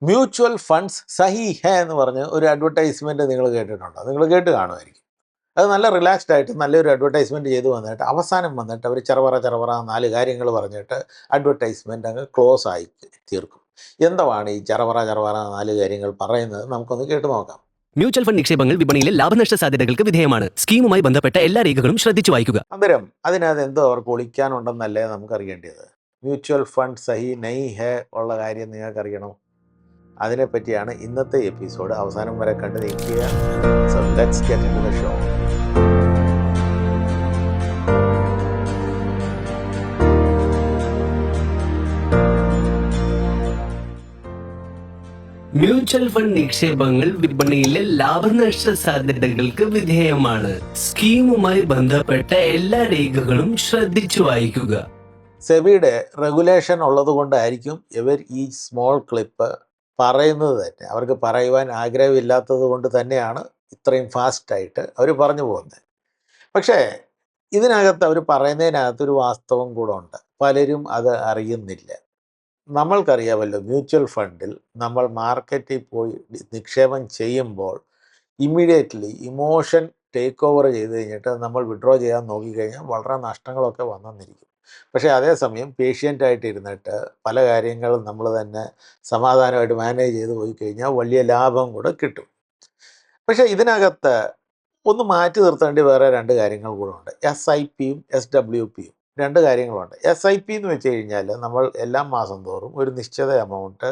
Mutual funds സഹി ഹെ എന്ന് പറഞ്ഞ് ഒരു അഡ്വർടൈസ്മെൻറ്റ് നിങ്ങൾ കേട്ടിട്ടുണ്ടോ? നിങ്ങൾ കേട്ട് കാണുമായിരിക്കും. അത് നല്ല റിലാക്സ്ഡ് ആയിട്ട് നല്ലൊരു അഡ്വർടൈസ്മെൻറ്റ് ചെയ്ത് വന്നിട്ട് അവസാനം വന്നിട്ട് അവർ ചെറപറ 4 കാര്യങ്ങൾ പറഞ്ഞിട്ട് അഡ്വർടൈസ്മെൻറ്റ് അങ്ങ് ക്ലോസ് ആയി തീർക്കും. എന്തുവാണ് ഈ ചെറപറ 4 കാര്യങ്ങൾ പറയുന്നത്? നമുക്കൊന്ന് കേട്ട് നോക്കാം. മ്യൂച്വൽ ഫണ്ട് നിക്ഷേപങ്ങൾ വിപണിയിലെ ലാഭനഷ്ട സാധ്യതകൾക്ക് വിധേയമാണ്. സ്കീമുമായി ബന്ധപ്പെട്ട എല്ലാ രേഖകളും ശ്രദ്ധിച്ചു വായിക്കുക. അന്നേരം അതിനകത്ത് എന്തോ അവർക്ക് ഒളിക്കാനുണ്ടെന്നല്ലേ നമുക്കറിയേണ്ടത്. മ്യൂച്വൽ ഫണ്ട് സഹി നൈ ഹെ ഉള്ള കാര്യം നിങ്ങൾക്കറിയണോ? അതിനെപ്പറ്റിയാണ് ഇന്നത്തെ എപ്പിസോഡ്. അവസാനം വരെ കണ്ടു നിൽക്കുക. So let's get into the show. Mutual fund നിക്ഷേപങ്ങൾ വിപണിയിലെ ലാഭനഷ്ട സാധ്യതകൾക്ക് വിധേയമാണ്. സ്കീമുമായി ബന്ധപ്പെട്ട എല്ലാ രേഖകളും ശ്രദ്ധിച്ചു വായിക്കുക. സെബിയുടെ റെഗുലേഷൻ ഉള്ളത് കൊണ്ടായിരിക്കും ഇവർ ഈ സ്മോൾ ക്ലിപ്പ് പറയുന്നത് തന്നെ. അവർക്ക് പറയുവാൻ ആഗ്രഹമില്ലാത്തത് കൊണ്ട് തന്നെയാണ് ഇത്രയും ഫാസ്റ്റായിട്ട് അവർ പറഞ്ഞു പോകുന്നത്. പക്ഷേ ഇതിനകത്ത് അവർ പറയുന്നതിനകത്തൊരു വാസ്തവം കൂടെ ഉണ്ട്. പലരും അത് അറിയുന്നില്ല. നമ്മൾക്കറിയാമല്ലോ, മ്യൂച്വൽ ഫണ്ടിൽ നമ്മൾ മാർക്കറ്റിൽ പോയി നിക്ഷേപം ചെയ്യുമ്പോൾ ഇമ്മീഡിയറ്റ്ലി ഇമോഷൻ ടേക്ക് ഓവർ ചെയ്ത് കഴിഞ്ഞിട്ട് നമ്മൾ വിഡ്രോ ചെയ്യാൻ നോക്കിക്കഴിഞ്ഞാൽ വളരെ നഷ്ടങ്ങളൊക്കെ വന്നെന്നിരിക്കും. പക്ഷേ അതേസമയം പേഷ്യൻ്റായിട്ട് ഇരുന്നിട്ട് പല കാര്യങ്ങളും നമ്മൾ തന്നെ സമാധാനമായിട്ട് മാനേജ് ചെയ്ത് പോയി കഴിഞ്ഞാൽ വലിയ ലാഭം കൂടെ കിട്ടും. പക്ഷേ ഇതിനകത്ത് ഒന്ന് മാറ്റി നിർത്തേണ്ടി വേറെ 2 കാര്യങ്ങൾ കൂടെ ഉണ്ട്. SIPയും SWPയും 2 കാര്യങ്ങളുണ്ട്. SIP എന്ന് വെച്ച് കഴിഞ്ഞാൽ നമ്മൾ എല്ലാ മാസം തോറും ഒരു നിശ്ചിത എമൗണ്ട്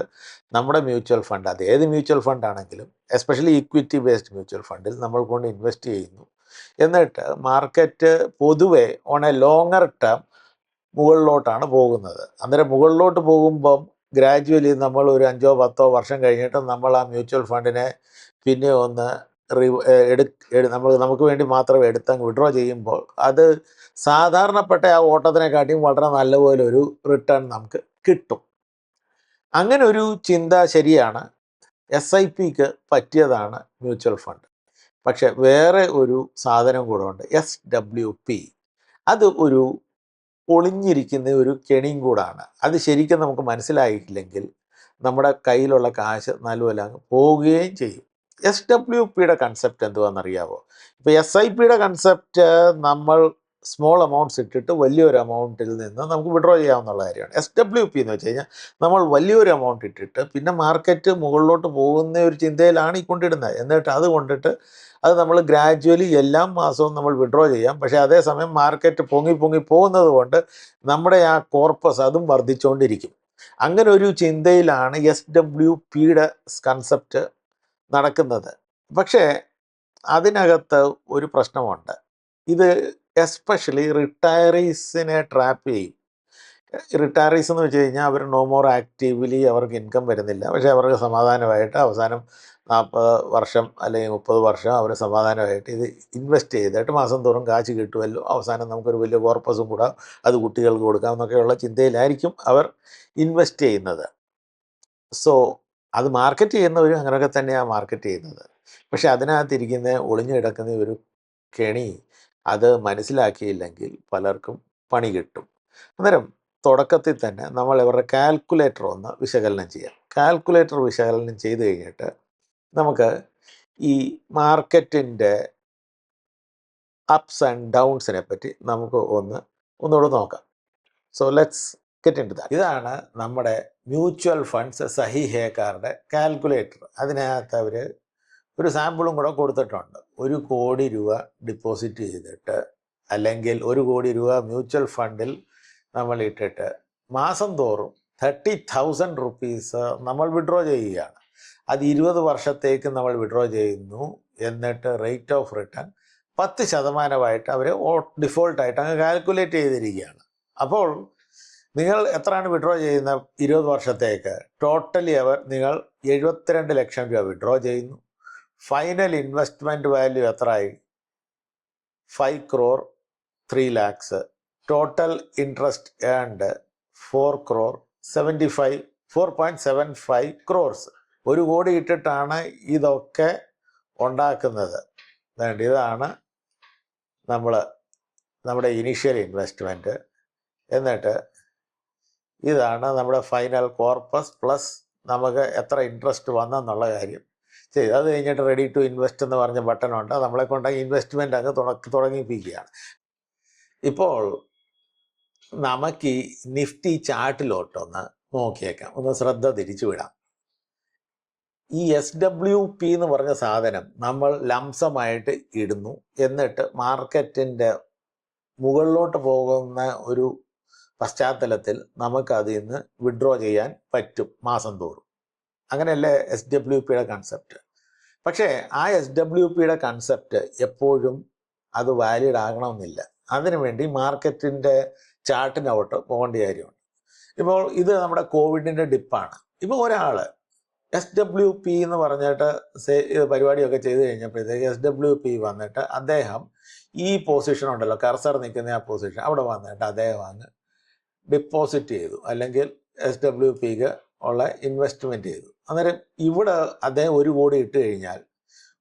നമ്മുടെ മ്യൂച്വൽ ഫണ്ട്, അത് ഏത് മ്യൂച്വൽ ഫണ്ടാണെങ്കിലും എസ്പെഷ്യലി ഇക്വിറ്റി ബേസ്ഡ് മ്യൂച്വൽ ഫണ്ടിൽ നമ്മൾ കൊണ്ട് ഇൻവെസ്റ്റ് ചെയ്യുന്നു. എന്നിട്ട് മാർക്കറ്റ് പൊതുവെ ഓൺ എ ലോങ്ങർ ടേം മുകളിലോട്ടാണ് പോകുന്നത്. അന്നേരം മുകളിലോട്ട് പോകുമ്പം ഗ്രാജുവലി നമ്മൾ ഒരു 5-10 വർഷം കഴിഞ്ഞിട്ട് നമ്മൾ ആ മ്യൂച്വൽ ഫണ്ടിനെ പിന്നെ ഒന്ന് നമുക്ക് വേണ്ടി മാത്രം എടുത്തങ്ങ് വിഡ്രോ ചെയ്യുമ്പോൾ അത് സാധാരണപ്പെട്ട ആ ഓട്ടത്തിനെക്കാട്ടിയും വളരെ നല്ലപോലെ ഒരു റിട്ടേൺ നമുക്ക് കിട്ടും. അങ്ങനെ ഒരു ചിന്ത ശരിയാണ്. SIPക്ക് പറ്റിയതാണ് മ്യൂച്വൽ ഫണ്ട്. പക്ഷെ വേറെ ഒരു സാധനം കൂടെ ഉണ്ട്, SWP. അത് ഒരു ഒളിഞ്ഞിരിക്കുന്ന ഒരു കെണിയും കൂടാണ്. അത് ശരിക്കും നമുക്ക് മനസ്സിലായിട്ടില്ലെങ്കിൽ നമ്മുടെ കയ്യിലുള്ള കാശ് നല്ലപോലെ അങ്ങ് പോവുകയും ചെയ്യും. SWPയുടെ കൺസെപ്റ്റ് എന്തുവാണെന്നറിയാമോ? ഇപ്പോൾ SIPയുടെ കൺസെപ്റ്റ് നമ്മൾ സ്മോൾ എമൗണ്ട്സ് ഇട്ടിട്ട് വലിയൊരു എമൗണ്ടിൽ നിന്ന് നമുക്ക് വിഡ്രോ ചെയ്യാവുന്നുള്ള കാര്യമാണ്. SWP എന്ന് വെച്ച് കഴിഞ്ഞാൽ നമ്മൾ വലിയൊരു എമൗണ്ട് ഇട്ടിട്ട് പിന്നെ മാർക്കറ്റ് മുകളിലോട്ട് പോകുന്ന ഒരു ചിന്തയിലാണ് ഈ കൊണ്ടിടുന്നത്. എന്നിട്ട് അത് കൊണ്ടിട്ട് അത് നമ്മൾ ഗ്രാജുവലി എല്ലാ മാസവും നമ്മൾ വിഡ്രോ ചെയ്യാം. പക്ഷേ അതേസമയം മാർക്കറ്റ് പൊങ്ങി പോകുന്നത് കൊണ്ട് നമ്മുടെ ആ കോർപ്പസ് അതും വർദ്ധിച്ചുകൊണ്ടിരിക്കും. അങ്ങനെ ഒരു ചിന്തയിലാണ് SWPയുടെ കൺസെപ്റ്റ് നടക്കുന്നത്. പക്ഷേ അതിനകത്ത് ഒരു പ്രശ്നമുണ്ട്. ഇത് എസ്പെഷ്യലി റിട്ടയറീസിനെ ട്രാപ്പ് ചെയ്യും. റിട്ടയറീസ് എന്ന് വെച്ച് കഴിഞ്ഞാൽ അവർ നോ മോർ ആക്റ്റീവ്ലി, അവർക്ക് ഇൻകം വരുന്നില്ല. പക്ഷേ അവർക്ക് സമാധാനമായിട്ട് അവസാനം 40 വർഷം അല്ലെങ്കിൽ 30 വർഷം അവർ സമാധാനമായിട്ട് ഇത് ഇൻവെസ്റ്റ് ചെയ്തിട്ട് മാസം തോറും കാശ് കിട്ടുമല്ലോ, അവസാനം നമുക്കൊരു വലിയ കോർപ്പസും കൂടെ അത് കുട്ടികൾക്ക് കൊടുക്കാം എന്നൊക്കെയുള്ള ചിന്തയിലായിരിക്കും അവർ ഇൻവെസ്റ്റ് ചെയ്യുന്നത്. സോ അത് മാർക്കറ്റ് ചെയ്യുന്നവരും അങ്ങനെയൊക്കെ തന്നെയാണ് മാർക്കറ്റ് ചെയ്യുന്നത്. പക്ഷെ അതിനകത്തിരിക്കുന്ന ഒളിഞ്ഞു കിടക്കുന്ന ഒരു കെണി അത് മനസ്സിലാക്കിയില്ലെങ്കിൽ പലർക്കും പണി കിട്ടും. അന്നേരം തുടക്കത്തിൽ തന്നെ നമ്മൾ ഇവരുടെ കാൽക്കുലേറ്റർ ഒന്ന് വിശകലനം ചെയ്യാം. കാൽക്കുലേറ്റർ വിശകലനം ചെയ്ത് കഴിഞ്ഞിട്ട് നമുക്ക് ഈ മാർക്കറ്റിൻ്റെ അപ്സ് ആൻഡ് ഡൗൺസിനെ പറ്റി നമുക്ക് ഒന്നുകൂടെ നോക്കാം. So let's get into that. ഇതാണ് നമ്മുടെ മ്യൂച്വൽ ഫണ്ട്സ് സഹി ഹേക്കാരുടെ കാൽക്കുലേറ്റർ. അതിനകത്ത് അവർ ഒരു സാമ്പിളും കൂടെ കൊടുത്തിട്ടുണ്ട്. 1 കോടി രൂപ ഡിപ്പോസിറ്റ് ചെയ്തിട്ട് അല്ലെങ്കിൽ 1 കോടി രൂപ മ്യൂച്വൽ ഫണ്ടിൽ നമ്മൾ ഇട്ടിട്ട് മാസം തോറും 30,000 റുപ്പീസ് നമ്മൾ വിഡ്രോ ചെയ്യുകയാണ്. അത് 20 വർഷത്തേക്ക് നമ്മൾ വിഡ്രോ ചെയ്യുന്നു. എന്നിട്ട് റേറ്റ് ഓഫ് റിട്ടേൺ 10% അവർ ഡിഫോൾട്ടായിട്ട് അങ്ങ് കാൽക്കുലേറ്റ് ചെയ്തിരിക്കുകയാണ്. അപ്പോൾ നിങ്ങൾ എത്രയാണ് വിഡ്രോ ചെയ്യുന്ന 20 വർഷത്തേക്ക്? ടോട്ടലി നിങ്ങൾ 72 ലക്ഷം രൂപ വിഡ്രോ ചെയ്യുന്നു. ഫൈനൽ ഇൻവെസ്റ്റ്മെൻറ്റ് വാല്യൂ എത്രയായി? 5,03,00,000. Total interest earned 4,75 crores. 1 കോടി ഇട്ടിട്ടാണ് ഇതൊക്കെ ഉണ്ടാക്കുന്നത്. ഇതാണ് നമ്മുടെ ഇനീഷ്യൽ ഇൻവെസ്റ്റ്മെൻറ്റ്. എന്നിട്ട് ഇതാണ് നമ്മുടെ ഫൈനൽ കോർപ്പസ് പ്ലസ് നമുക്ക് എത്ര ഇൻട്രസ്റ്റ് വന്നെന്നുള്ള കാര്യം ചെയ്തു. അത് കഴിഞ്ഞിട്ട് റെഡി ടു ഇൻവെസ്റ്റ് എന്ന് പറഞ്ഞ ബട്ടണുണ്ട്. നമ്മളെ കൊണ്ട് ഇൻവെസ്റ്റ്മെൻ്റ് അങ്ങ് തുടങ്ങിപ്പിക്കുകയാണ്. ഇപ്പോൾ നമുക്ക് ഈ നിഫ്റ്റി ചാർട്ടിലോട്ടൊന്ന് നോക്കിയേക്കാം, ഒന്ന് ശ്രദ്ധ തിരിച്ചു വിടാം. ഈ SWP എന്ന് പറഞ്ഞ സാധനം നമ്മൾ ലംസമായിട്ട് ഇടുന്നു, എന്നിട്ട് മാർക്കറ്റിൻ്റെ മുകളിലോട്ട് പോകുന്ന ഒരു പശ്ചാത്തലത്തിൽ നമുക്ക് അതിൽ നിന്ന് വിഡ്രോ ചെയ്യാൻ പറ്റും മാസം തോറും. അങ്ങനെയല്ലേ SWPയുടെ കൺസെപ്റ്റ്. പക്ഷേ ആ SWPയുടെ കൺസെപ്റ്റ് എപ്പോഴും അത് വാലിഡ് ആകണമെന്നില്ല. അതിനുവേണ്ടി മാർക്കറ്റിൻ്റെ ചാർട്ടിനോട്ട് പോകേണ്ട കാര്യമുണ്ട്. ഇപ്പോൾ ഇത് നമ്മുടെ കോവിഡിൻ്റെ ഡിപ്പാണ്. ഇപ്പോൾ ഒരാൾ SWP എന്ന് പറഞ്ഞിട്ട് പരിപാടിയൊക്കെ ചെയ്ത് കഴിഞ്ഞപ്പോഴത്തേക്ക് SWP വന്നിട്ട് അദ്ദേഹം ഈ പൊസിഷൻ ഉണ്ടല്ലോ, കർസർ നിൽക്കുന്ന ആ പൊസിഷൻ അവിടെ വന്നിട്ട് അദ്ദേഹം അങ്ങ് ഡിപ്പോസിറ്റ് ചെയ്തു, അല്ലെങ്കിൽ SWPക്ക് ഉള്ള ഇൻവെസ്റ്റ്മെൻറ്റ് ചെയ്തു. അന്നേരം ഇവിടെ അദ്ദേഹം 1 കോടി ഇട്ട് കഴിഞ്ഞാൽ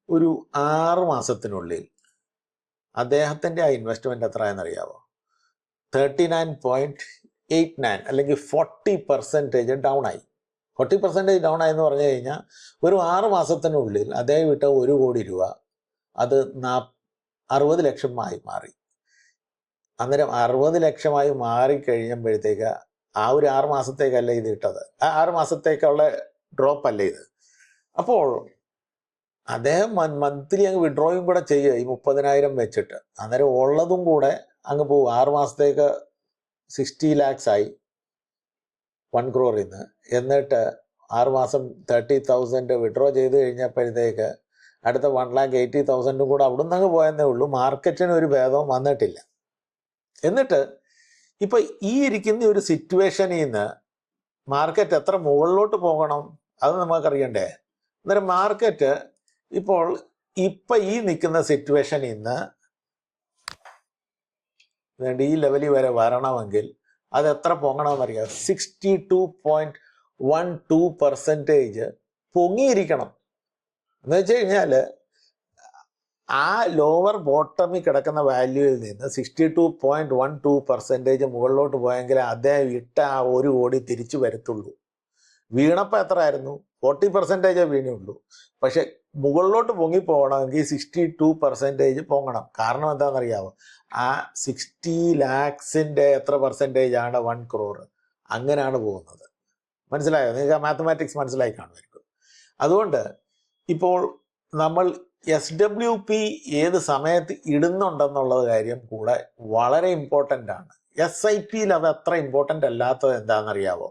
ഒരു 6 മാസത്തിനുള്ളിൽ അദ്ദേഹത്തിൻ്റെ ആ ഇൻവെസ്റ്റ്മെൻറ്റ് എത്രയെന്നറിയാമോ? 39.89 അല്ലെങ്കിൽ 40% ഡൗൺ ആയി. 40% ഡൗൺ ആയെന്ന് പറഞ്ഞു കഴിഞ്ഞാൽ ഒരു 6 മാസത്തിനുള്ളിൽ അദ്ദേഹം വിട്ട 1 കോടി രൂപ അത് 60 ലക്ഷമായി മാറി. അന്നേരം 60 ലക്ഷമായി മാറിക്കഴിയുമ്പോഴത്തേക്ക് ആ ഒരു 6 മാസത്തേക്കല്ല ഇത് ഇട്ടത്, ആ 6 മാസത്തേക്കുള്ള ഡ്രോപ്പ് അല്ല ഇത്. അപ്പോൾ അദ്ദേഹം മന്ത്ലി അങ്ങ് വിഡ്രോയും കൂടെ ചെയ്യുക ഈ 30,000 വെച്ചിട്ട്. അന്നേരം ഉള്ളതും കൂടെ അങ്ങ് പോകും. 6 മാസത്തേക്ക് 60 lakhs ആയി 1 crore ഇന്ന്. എന്നിട്ട് 6 മാസം 30,000 വിഡ്രോ ചെയ്ത് കഴിഞ്ഞപ്പോഴത്തേക്ക് അടുത്ത 1,80,000 കൂടെ അവിടെ നിന്ന് അങ്ങ് പോയെന്നേ ഉള്ളൂ. മാർക്കറ്റിന് ഒരു ഭേദവും വന്നിട്ടില്ല. എന്നിട്ട് ഇപ്പം ഈ ഇരിക്കുന്ന ഒരു സിറ്റുവേഷനിൽ നിന്ന് മാർക്കറ്റ് എത്ര മുകളിലോട്ട് പോകണം അത് നമുക്കറിയണ്ടേ. അന്നേരം മാർക്കറ്റ് ഇപ്പോൾ ഈ നിൽക്കുന്ന സിറ്റുവേഷനിൽ നിന്ന് ഈ ലെവലിൽ വരെ വരണമെങ്കിൽ അത് എത്ര പൊങ്ങണമെന്നറിയാം? 62.12% പൊങ്ങിയിരിക്കണം. എന്ന് വെച്ച് കഴിഞ്ഞാൽ ആ ലോവർ ബോട്ടമിൽ കിടക്കുന്ന വാല്യൂവിൽ നിന്ന് 62.12% മുകളിലോട്ട് പോയെങ്കിൽ അദ്ദേഹം ഇട്ട ആ 1 കോടി തിരിച്ചു വരത്തുള്ളൂ. വീണപ്പോൾ എത്ര ആയിരുന്നു? 40% വീണുള്ളൂ. പക്ഷെ മുകളിലോട്ട് പൊങ്ങിപ്പോകണമെങ്കിൽ 62% പൊങ്ങണം. കാരണം എന്താണെന്നറിയാമോ? ആ 60 lakhsന്റെ എത്ര പെർസെൻറ്റേജാണ് 1 crore? അങ്ങനെയാണ് പോകുന്നത്. മനസ്സിലായോ? നിങ്ങൾക്ക് ആ മാത്തമാറ്റിക്സ് മനസ്സിലായി കാണുമായിരിക്കും. അതുകൊണ്ട് ഇപ്പോൾ നമ്മൾ SWP ഏത് സമയത്ത് ഇടുന്നുണ്ടെന്നുള്ള കാര്യം കൂടെ വളരെ ഇമ്പോർട്ടൻ്റ് ആണ്. SIPയിൽ അത് അത്ര ഇമ്പോർട്ടൻ്റ് അല്ലാത്തത് എന്താണെന്നറിയാമോ?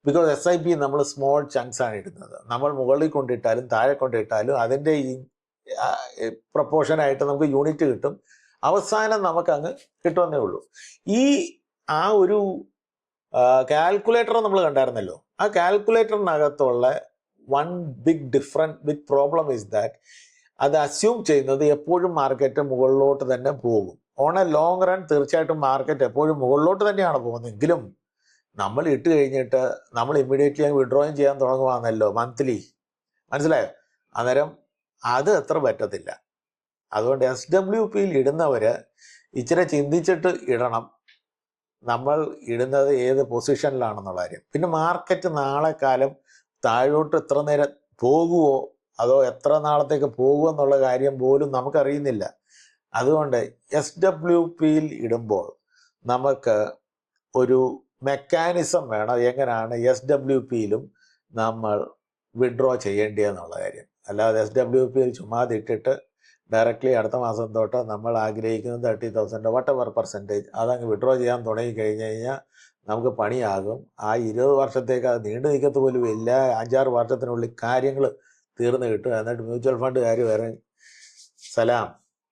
ബിക്കോസ് SIP നമ്മൾ സ്മോൾ ചങ്ക്സ് ആണ് ഇടുന്നത്. നമ്മൾ മുകളിൽ കൊണ്ടിട്ടാലും താഴെ കൊണ്ടിട്ടാലും അതിൻ്റെ ഈ പ്രപ്പോർഷനായിട്ട് നമുക്ക് യൂണിറ്റ് കിട്ടും. അവസാനം നമുക്കങ്ങ് കിട്ടുമെന്നേ ഉള്ളൂ. ആ ഒരു കാൽക്കുലേറ്റർ നമ്മൾ കണ്ടായിരുന്നല്ലോ. ആ കാൽക്കുലേറ്ററിനകത്തുള്ള ബിഗ് പ്രോബ്ലം ഇസ് ദാറ്റ് അത് അസ്യൂം ചെയ്യുന്നത് എപ്പോഴും മാർക്കറ്റ് മുകളിലോട്ട് തന്നെ പോകും. ഓൺ എ ലോങ് റൺ തീർച്ചയായിട്ടും മാർക്കറ്റ് എപ്പോഴും മുകളിലോട്ട് തന്നെയാണ് പോകുന്നതെങ്കിലും നമ്മൾ ഇട്ട് കഴിഞ്ഞിട്ട് നമ്മൾ ഇമ്മീഡിയറ്റ്ലി വിഡ്രോയും ചെയ്യാൻ തുടങ്ങുവാന്നല്ലോ മന്ത്ലി. മനസ്സിലായോ? അന്നേരം അത് അത്ര പറ്റത്തില്ല. അതുകൊണ്ട് SWPയിൽ ഇടുന്നവർ ഇച്ചിരി ചിന്തിച്ചിട്ട് ഇടണം, നമ്മൾ ഇടുന്നത് ഏത് പൊസിഷനിലാണെന്നുള്ള കാര്യം. പിന്നെ മാർക്കറ്റ് നാളെ കാലം താഴോട്ട് എത്ര നേരം പോകുമോ അതോ എത്ര നാളത്തേക്ക് പോകുമോ എന്നുള്ള കാര്യം പോലും നമുക്കറിയുന്നില്ല. അതുകൊണ്ട് SWPയിൽ ഇടുമ്പോൾ നമുക്ക് ഒരു മെക്കാനിസം വേണം, എങ്ങനെയാണ് SWPയിലും നമ്മൾ വിഡ്രോ ചെയ്യേണ്ടതെന്നുള്ള കാര്യം. അല്ലാതെ SWPയിൽ ചുമ്മാതെ ഇട്ടിട്ട് ഡയറക്റ്റ്ലി അടുത്ത മാസം തൊട്ട് നമ്മൾ ആഗ്രഹിക്കുന്ന 30,000 whatever percentage അതങ്ങ് വിഡ്രോ ചെയ്യാൻ തുടങ്ങിക്കഴിഞ്ഞ് കഴിഞ്ഞാൽ നമുക്ക് പണിയാകും. ആ 20 വർഷത്തേക്ക് അത് നീണ്ടു നിൽക്കത്ത് പോലും ഇല്ല. 5-6 വർഷത്തിനുള്ളിൽ കാര്യങ്ങൾ തീർന്നു കിട്ടും. എന്നിട്ട് മ്യൂച്വൽ ഫണ്ടുകാർ വേറെ സലാം,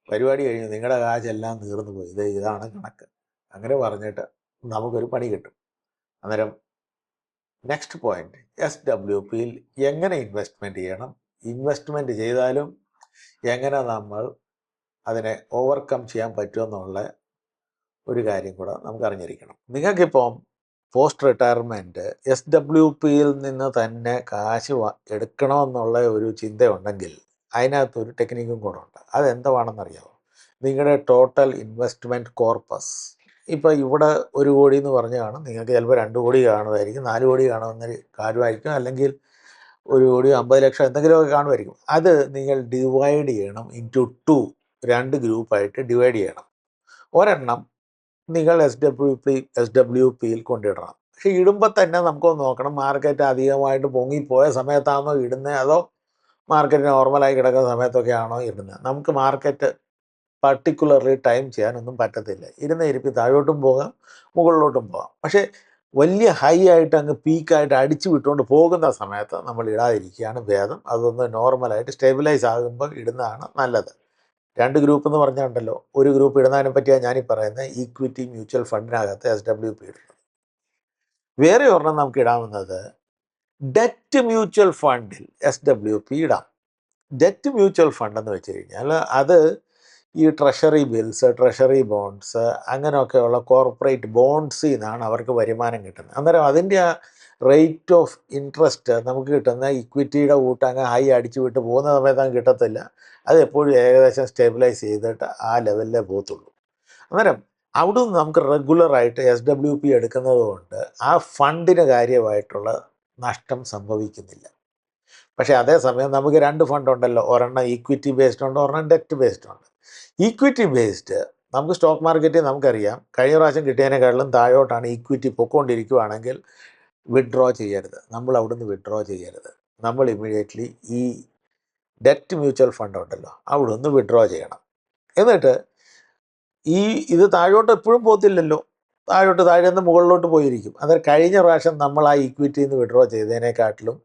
പരിപാടി കഴിഞ്ഞു, നിങ്ങളുടെ കാശെല്ലാം തീർന്നു പോയി, ഇതാണ് കണക്ക്, അങ്ങനെ പറഞ്ഞിട്ട് നമുക്കൊരു പണി കിട്ടും. അന്നേരം നെക്സ്റ്റ് പോയിന്റ്, SWPയിൽ എങ്ങനെ ഇൻവെസ്റ്റ്മെൻറ്റ് ചെയ്യണം, ഇൻവെസ്റ്റ്മെൻറ്റ് ചെയ്താലും എങ്ങനെ നമ്മൾ അതിനെ ഓവർകം ചെയ്യാൻ പറ്റുമെന്നുള്ള ഒരു കാര്യം കൂടെ നമുക്ക് അറിഞ്ഞിരിക്കണം. നിങ്ങൾക്കിപ്പം പോസ്റ്റ് റിട്ടയർമെൻറ്റ് SWPയിൽ നിന്ന് തന്നെ കാശ് എടുക്കണമെന്നുള്ള ഒരു ചിന്തയുണ്ടെങ്കിൽ അതിനകത്തൊരു ടെക്നിക്കും കൂടെ ഉണ്ട്. അതെന്താണെന്നറിയാമോ? നിങ്ങളുടെ ടോട്ടൽ ഇൻവെസ്റ്റ്മെൻറ്റ് കോർപ്പസ്. ഇപ്പോൾ ഇവിടെ 1 കോടി എന്ന് പറഞ്ഞ് കാണും, നിങ്ങൾക്ക് ചിലപ്പോൾ 2 കോടി കാണുമായിരിക്കും, 4 കോടി കാണുമെന്നൊരു കാര്യമായിരിക്കും, അല്ലെങ്കിൽ ഒരു 50 ലക്ഷം എന്തെങ്കിലുമൊക്കെ കാണുമായിരിക്കും. അത് നിങ്ങൾ ഡിവൈഡ് ചെയ്യണം ഇൻറ്റു 2, 2 ഗ്രൂപ്പായിട്ട് ഡിവൈഡ് ചെയ്യണം. ഒരെണ്ണം നിങ്ങൾ SWPയിൽ കൊണ്ടിടണം. പക്ഷേ ഇടുമ്പോൾ തന്നെ നമുക്കൊന്ന് നോക്കണം, മാർക്കറ്റ് അധികമായിട്ട് പൊങ്ങിപ്പോയ സമയത്താണോ ഇടുന്നത്, അതോ മാർക്കറ്റ് നോർമലായി കിടക്കുന്ന സമയത്തൊക്കെയാണോ ഇടുന്നത്. നമുക്ക് മാർക്കറ്റ് പർട്ടിക്കുലർലി ടൈം ചെയ്യാനൊന്നും പറ്റത്തില്ല. ഇരുന്ന ഇരിപ്പിൽ താഴോട്ടും പോകാം, മുകളിലോട്ടും പോകാം. പക്ഷേ വലിയ ഹൈ ആയിട്ട് അങ്ങ് പീക്കായിട്ട് അടിച്ചു വിട്ടുകൊണ്ട് പോകുന്ന സമയത്ത് നമ്മൾ ഇടാതിരിക്കുകയാണ് ഭേദം. അതൊന്ന് നോർമലായിട്ട് സ്റ്റെബിലൈസ് ആകുമ്പോൾ ഇടുന്നതാണ് നല്ലത്. 2 ഗ്രൂപ്പ് എന്ന് പറഞ്ഞുണ്ടല്ലോ, ഒരു ഗ്രൂപ്പ് ഇടുന്നതിനെ പറ്റിയാണ് ഞാനീ പറയുന്നത്. ഈക്വിറ്റി മ്യൂച്വൽ ഫണ്ടിനകത്ത് SWP ഇടുന്നത്. വേറെ ഒരെണ്ണം നമുക്ക് ഇടാവുന്നത് ഡെറ്റ് മ്യൂച്വൽ ഫണ്ടിൽ SWP ഇടാം. ഡെറ്റ് മ്യൂച്വൽ ഫണ്ട് എന്ന് വെച്ച് കഴിഞ്ഞാൽ അത് ഈ ട്രഷറി ബിൽസ്, ട്രഷറി ബോണ്ട്സ്, അങ്ങനെയൊക്കെയുള്ള കോർപ്പറേറ്റ് ബോണ്ട്സിൽ നിന്നാണ് അവർക്ക് വരുമാനം കിട്ടുന്നത്. അന്നേരം അതിൻ്റെ ആ റേറ്റ് ഓഫ് ഇൻട്രസ്റ്റ് നമുക്ക് കിട്ടുന്ന ഇക്വിറ്റിയുടെ കൂട്ടങ്ങ് ഹൈ അടിച്ചു വിട്ട് പോകുന്ന സമയത്ത് അങ്ങ് കിട്ടത്തില്ല. അത് എപ്പോഴും ഏകദേശം സ്റ്റെബിലൈസ് ചെയ്തിട്ട് ആ ലെവലിലേ പോകത്തുള്ളൂ. അന്നേരം അവിടെ നിന്ന് നമുക്ക് റെഗുലറായിട്ട് SWP എടുക്കുന്നത് കൊണ്ട് ആ ഫണ്ടിന് കാര്യമായിട്ടുള്ള നഷ്ടം സംഭവിക്കുന്നില്ല. പക്ഷേ അതേസമയം നമുക്ക് 2 ഫണ്ടുണ്ടല്ലോ, ഒരെണ്ണം ഈക്വിറ്റി ബേസ്ഡ് ഉണ്ട്, ഒരെണ്ണം ഡെറ്റ് ബേസ്ഡ് ഉണ്ട്. ഈക്വിറ്റി ബേസ്ഡ് നമുക്ക് സ്റ്റോക്ക് മാർക്കറ്റിൽ നമുക്കറിയാം, കഴിഞ്ഞ പ്രാവശ്യം കിട്ടിയതിനേക്കാളും താഴോട്ടാണ് ഈക്വിറ്റി പൊയ്ക്കൊണ്ടിരിക്കുകയാണെങ്കിൽ വിഡ്രോ ചെയ്യരുത്. നമ്മൾ അവിടുന്ന് വിഡ്രോ ചെയ്യരുത്. നമ്മൾ ഇമ്മീഡിയറ്റ്ലി ഈ ഡെറ്റ് മ്യൂച്വൽ ഫണ്ട് ഉണ്ടല്ലോ, അവിടുന്ന് വിഡ്രോ ചെയ്യണം. എന്നിട്ട് ഇത് താഴോട്ട് എപ്പോഴും പോകത്തില്ലല്ലോ, താഴെ നിന്ന് മുകളിലോട്ട് പോയിരിക്കും. അന്നേരം കഴിഞ്ഞ പ്രാവശ്യം നമ്മൾ ആ ഈക്വിറ്റിയിൽ നിന്ന് വിഡ്രോ ചെയ്തതിനെക്കാട്ടിലും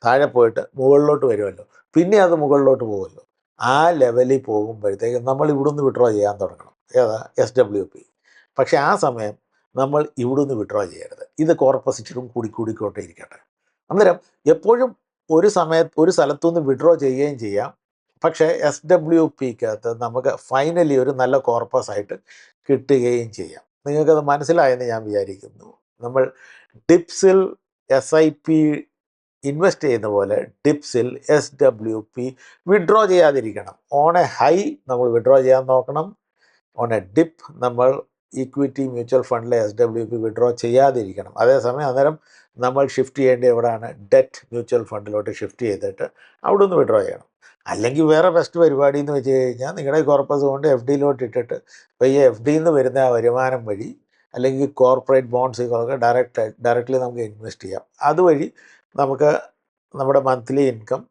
താഴെ പോയിട്ട് മുകളിലോട്ട് വരുമല്ലോ, പിന്നെ അത് മുകളിലോട്ട് പോകുമല്ലോ. ആ ലെവലിൽ പോകുമ്പോഴത്തേക്ക് നമ്മൾ ഇവിടുന്ന് വിഡ്രോ ചെയ്യാൻ തുടങ്ങണം. ഏതാ? SWP. പക്ഷേ ആ സമയം നമ്മൾ ഇവിടുന്ന് വിഡ്രോ ചെയ്യരുത്. ഇത് കോർപ്പസ് ഇച്ചിരും കൂടിക്കോട്ടെ ഇരിക്കട്ടെ. അന്നേരം എപ്പോഴും ഒരു സ്ഥലത്തുനിന്ന് വിഡ്രോ ചെയ്യുകയും ചെയ്യാം. പക്ഷേ SWPക്കകത്ത് നമുക്ക് ഫൈനലി ഒരു നല്ല കോർപ്പസ് ആയിട്ട് കിട്ടുകയും ചെയ്യാം. നിങ്ങൾക്കത് മനസ്സിലായെന്ന് ഞാൻ വിചാരിക്കുന്നു. നമ്മൾ ഡിപ്സിൽ SIP ഇൻവെസ്റ്റ് ചെയ്യുന്ന പോലെ ഡിപ്സിൽ SWP വിഡ്രോ ചെയ്യാതിരിക്കണം. ഓൺ എ ഹൈ നമ്മൾ വിഡ്രോ ചെയ്യാൻ നോക്കണം. ഓൺ എ ഡിപ്പ് നമ്മൾ ഈക്വിറ്റി മ്യൂച്വൽ ഫണ്ടിലെ SWP വിഡ്രോ ചെയ്യാതിരിക്കണം. അതേസമയം അന്നേരം നമ്മൾ ഷിഫ്റ്റ് ചെയ്യേണ്ടത് എവിടെയാണ്? ഡെറ്റ് മ്യൂച്വൽ ഫണ്ടിലോട്ട് ഷിഫ്റ്റ് ചെയ്തിട്ട് അവിടെ നിന്ന് വിഡ്രോ ചെയ്യണം. അല്ലെങ്കിൽ വേറെ ബെസ്റ്റ് പരിപാടി എന്ന് വെച്ച് കഴിഞ്ഞാൽ നിങ്ങളുടെ കോർപ്പസ് കൊണ്ട് FDയിലോട്ട് ഇട്ടിട്ട് പയ്യെ FDയിൽ നിന്ന് വരുന്ന ആ വരുമാനം വഴി അല്ലെങ്കിൽ കോർപ്പറേറ്റ് ബോണ്ട്സുകളൊക്കെ ഡയറക്റ്റ്ലി നമുക്ക് ഇൻവെസ്റ്റ് ചെയ്യാം. അതുവഴി നമുക്ക് നമ്മുടെ മന്ത്ലി ഇൻകം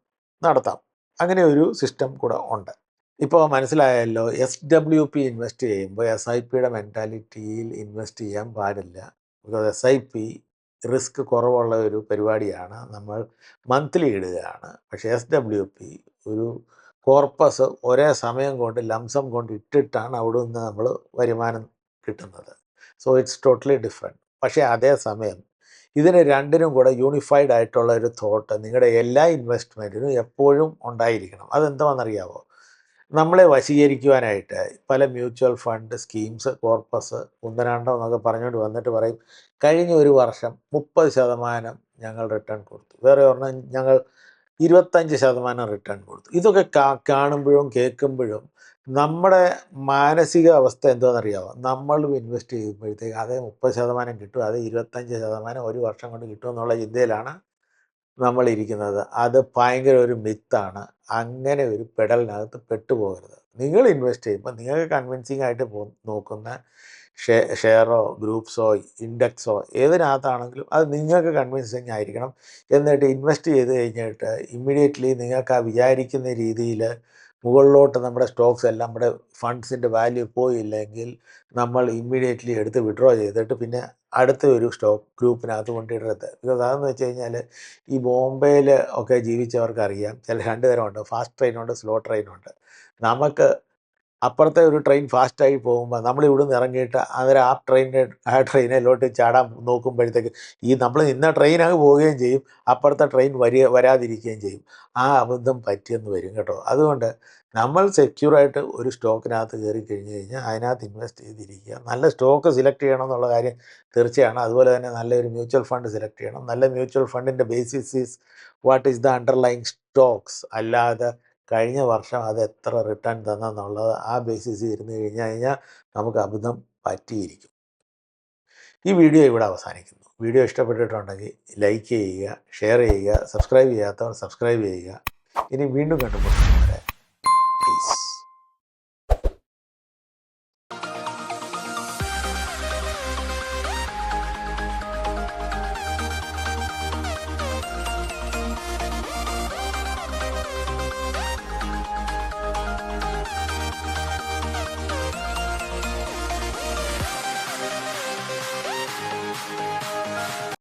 നടത്താം. അങ്ങനെ ഒരു സിസ്റ്റം കൂടെ ഉണ്ട്. ഇപ്പോൾ മനസ്സിലായല്ലോ, SWP ഇൻവെസ്റ്റ് ചെയ്യുമ്പോൾ SIPയുടെ മെൻറ്റാലിറ്റിയിൽ ഇൻവെസ്റ്റ് ചെയ്യാൻ പാടില്ല. ബിക്കോസ് SIP റിസ്ക് കുറവുള്ള ഒരു പരിപാടിയാണ്. നമ്മൾ മന്ത്ലി ഇടുകയാണ്. പക്ഷേ SWP ഒരു കോർപ്പസ് ഒരേ സമയം കൊണ്ട് ലംസം കൊണ്ട് ഇട്ടിട്ടാണ് അവിടെ നിന്ന് നമ്മൾ വരുമാനം കിട്ടുന്നത്. So it's totally different. പക്ഷേ അതേസമയം ഇതിന് രണ്ടിനും കൂടെ യൂണിഫൈഡ് ആയിട്ടുള്ള ഒരു തോട്ട് നിങ്ങളുടെ എല്ലാ ഇൻവെസ്റ്റ്മെൻറ്റിനും എപ്പോഴും ഉണ്ടായിരിക്കണം. അതെന്താണെന്നറിയാമോ? നമ്മളെ വശീകരിക്കുവാനായിട്ട് പല മ്യൂച്വൽ ഫണ്ട് സ്കീംസ്, കോർപ്പസ്, കുന്തനാണ്ടം എന്നൊക്കെ പറഞ്ഞുകൊണ്ട് വന്നിട്ട് പറയും, കഴിഞ്ഞ ഒരു വർഷം 30% ഞങ്ങൾ റിട്ടേൺ കൊടുത്തു, വേറെ ഒരെണ്ണം ഞങ്ങൾ 25% റിട്ടേൺ കൊടുത്തു. ഇതൊക്കെ കാണുമ്പോഴും കേൾക്കുമ്പോഴും നമ്മുടെ മാനസിക അവസ്ഥ എന്താണെന്നറിയാമോ? നമ്മൾ ഇൻവെസ്റ്റ് ചെയ്യുമ്പോഴത്തേക്ക് അതേ 30% കിട്ടും, അതേ 25% ഒരു വർഷം കൊണ്ട് കിട്ടും എന്നുള്ള ചിന്തയിലാണ് നമ്മളിരിക്കുന്നത്. അത് ഭയങ്കര ഒരു മിത്താണ്. അങ്ങനെ ഒരു പെടലിനകത്ത് പെട്ടുപോകരുത്. നിങ്ങൾ ഇൻവെസ്റ്റ് ചെയ്യുമ്പോൾ നിങ്ങൾക്ക് കൺവിൻസിങ് ആയിട്ട് നോക്കുന്ന ഷെയറോ ഗ്രൂപ്പ്സോ ഇൻഡെക്സോ ഏതിനകത്താണെങ്കിലും അത് നിങ്ങൾക്ക് കൺവിൻസിങ് ആയിരിക്കണം. എന്നിട്ട് ഇൻവെസ്റ്റ് ചെയ്ത് കഴിഞ്ഞിട്ട് ഇമ്മീഡിയറ്റ്ലി നിങ്ങൾക്ക് ആ വിചാരിക്കുന്ന രീതിയിൽ മുകളിലോട്ട് നമ്മുടെ സ്റ്റോക്സ് എല്ലാം, നമ്മുടെ ഫണ്ട്സിൻ്റെ വാല്യൂ പോയില്ലെങ്കിൽ നമ്മൾ ഇമ്മീഡിയറ്റ്ലി എടുത്ത് വിഡ്രോ ചെയ്തിട്ട് പിന്നെ അടുത്ത ഒരു സ്റ്റോക്ക് ഗ്രൂപ്പിനകത്ത് കൊണ്ടിടരുത്. ബിക്കോസ് അതെന്ന് വെച്ച് കഴിഞ്ഞാൽ ഈ ബോംബെയിൽ ഒക്കെ ജീവിച്ചവർക്കറിയാം, ചില 2 തരമുണ്ട്, ഫാസ്റ്റ് ട്രെയിനുണ്ട്, സ്ലോ ട്രെയിനുണ്ട്. നമുക്ക് അപ്പുറത്തെ ഒരു ട്രെയിൻ ഫാസ്റ്റായി പോകുമ്പോൾ നമ്മൾ ഇവിടുന്ന് ഇറങ്ങിയിട്ട് അന്നേരം ആ ട്രെയിനിലോട്ട് ചാടാൻ നോക്കുമ്പോഴത്തേക്ക് നമ്മൾ നിന്ന ട്രെയിൻ അങ്ങ് പോവുകയും ചെയ്യും, അപ്പുറത്തെ ട്രെയിൻ വരാതിരിക്കുകയും ചെയ്യും. ആ അബദ്ധം പറ്റിയെന്ന് വരും കേട്ടോ. അതുകൊണ്ട് നമ്മൾ സെക്യൂറായിട്ട് ഒരു സ്റ്റോക്കിനകത്ത് കയറി കഴിഞ്ഞ് കഴിഞ്ഞാൽ അതിനകത്ത് ഇൻവെസ്റ്റ് ചെയ്തിരിക്കുക. നല്ല സ്റ്റോക്ക് സെലക്ട് ചെയ്യണം എന്നുള്ള കാര്യം തീർച്ചയാണ്. അതുപോലെ തന്നെ നല്ലൊരു മ്യൂച്വൽ ഫണ്ട് സെലക്ട് ചെയ്യണം. നല്ല മ്യൂച്വൽ ഫണ്ടിൻ്റെ basis is what is the underlying stocks, അല്ലാതെ കഴിഞ്ഞ വർഷം അത് എത്ര റിട്ടേൺ തന്നെന്നുള്ളത് ആ ബേസിസിൽ ഇരുന്ന് കഴിഞ്ഞാൽ നമുക്ക് അബദ്ധം പറ്റിയിരിക്കും. ഈ വീഡിയോ ഇവിടെ അവസാനിക്കുന്നു. വീഡിയോ ഇഷ്ടപ്പെട്ടിട്ടുണ്ടെങ്കിൽ ലൈക്ക് ചെയ്യുക, ഷെയർ ചെയ്യുക, സബ്സ്ക്രൈബ് ചെയ്യാത്തവർ സബ്സ്ക്രൈബ് ചെയ്യുക. ഇനി വീണ്ടും കണ്ടുമുട്ടുന്നവരെ പീസ്.